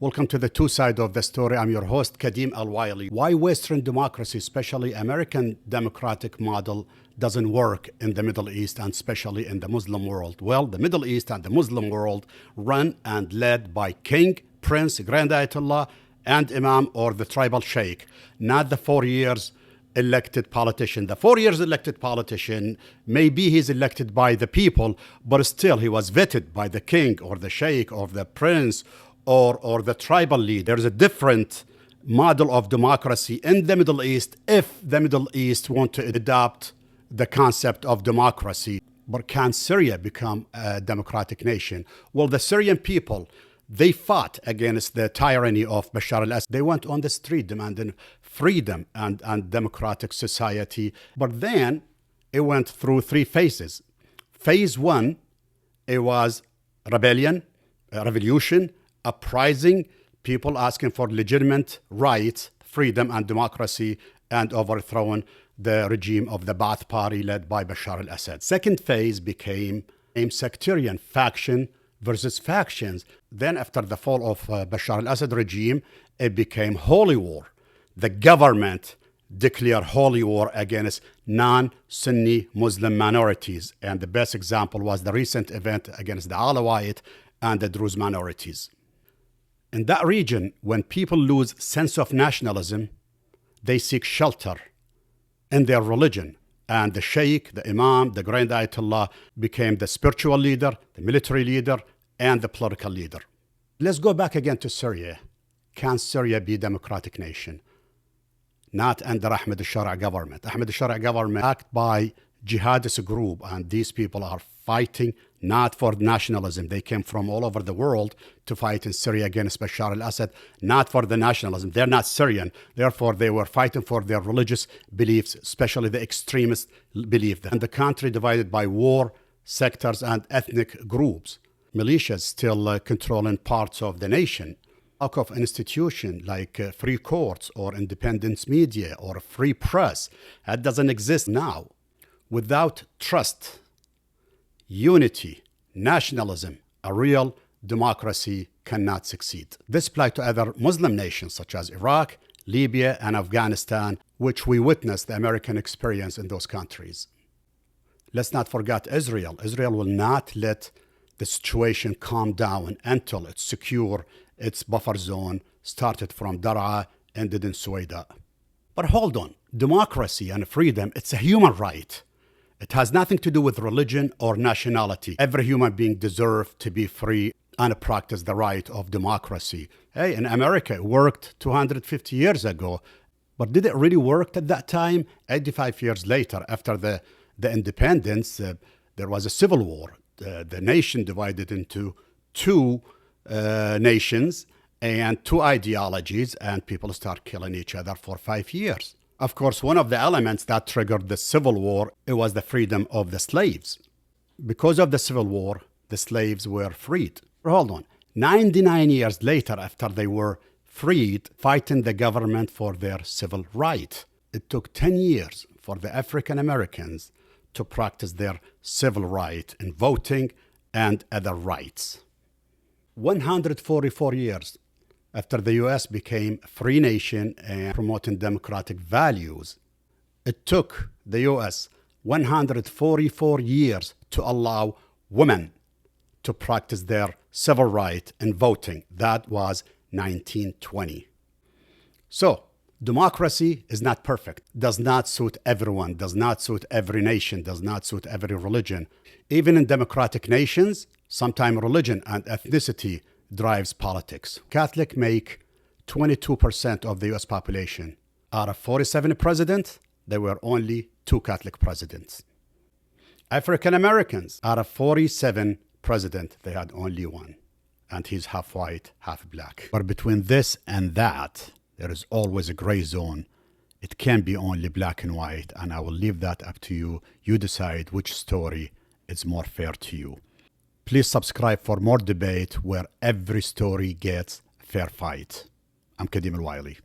Welcome to the two sides of the story. I'm your host, Kadim Al-Wiley. Why Western democracy, especially American democratic model, doesn't work in the Middle East and especially in the Muslim world? Well, the Middle East and the Muslim world run and led by king, prince, grand ayatollah, and imam or the tribal sheikh, not the 4 years elected politician. The 4 years elected politician, maybe he's elected by the people, but still he was vetted by the king or the sheikh or the prince or the tribal leader. There's a different model of democracy in the Middle East if the Middle East want to adopt the concept of democracy. But can Syria become a democratic nation? Well, the Syrian people, they fought against the tyranny of Bashar al-Assad. They went on the street demanding freedom and democratic society. But then it went through three phases. Phase one, it was rebellion, revolution, uprising, people asking for legitimate rights, freedom and democracy, and overthrowing the regime of the Ba'ath Party led by Bashar al-Assad. Second phase became sectarian, faction versus factions. Then after the fall of Bashar al-Assad regime, it became holy war. The government declared holy war against non-Sunni Muslim minorities. And the best example was the recent event against the Alawite and the Druze minorities. In that region, when people lose sense of nationalism, they seek shelter in their religion. And the sheikh, the imam, the grand ayatollah became the spiritual leader, the military leader, and the political leader. Let's go back again to Syria. Can Syria be a democratic nation? Not under Ahmed al-Shara government. Ahmed al-Shara government backed by jihadist group, and these people are fighting not for nationalism. They came from all over the world to fight in Syria against Bashar al-Assad, not for the nationalism. They're not Syrian. Therefore, they were fighting for their religious beliefs, especially the extremist belief. And the country divided by war, sectors, and ethnic groups. Militias still controlling parts of the nation. Lack of institution like free courts or independent media or free press. That doesn't exist now. Without trust, unity, nationalism, a real democracy cannot succeed. This applies to other Muslim nations such as Iraq, Libya, and Afghanistan, which we witnessed the American experience in those countries. Let's not forget Israel. Israel will not let the situation calm down until it's secure. Its buffer zone started from Dar'a, ended in Suwaida. But hold on, democracy and freedom, it's a human right. It has nothing to do with religion or nationality. Every human being deserves to be free and practice the right of democracy. Hey, in America, it worked 250 years ago. But did it really work at that time? 85 years later, after the independence, there was a civil war. The nation divided into two nations and two ideologies, and people start killing each other for 5 years. Of course, one of the elements that triggered the civil war, it was the freedom of the slaves. Because of the civil war, the slaves were freed. Hold on, 99 years later, after they were freed, fighting the government for their civil right. It took 10 years for the African Americans to practice their civil right in voting and other rights. 144 years after the U.S. became a free nation and promoting democratic values, it took the U.S. 144 years to allow women to practice their civil right in voting. That was 1920. So, democracy is not perfect, does not suit everyone, does not suit every nation, does not suit every religion. Even in democratic nations, sometimes religion and ethnicity drives politics. Catholics make 22% of the US population. Out of 47 presidents, there were only 2 Catholic presidents. African Americans, out of 47 presidents, they had only 1. And he's half white, half black. But between this and that, there is always a gray zone. It can be only black and white, and I will leave that up to you. You decide which story is more fair to you. Please subscribe for more debate where every story gets a fair fight. I'm Kadim Al-Wiley.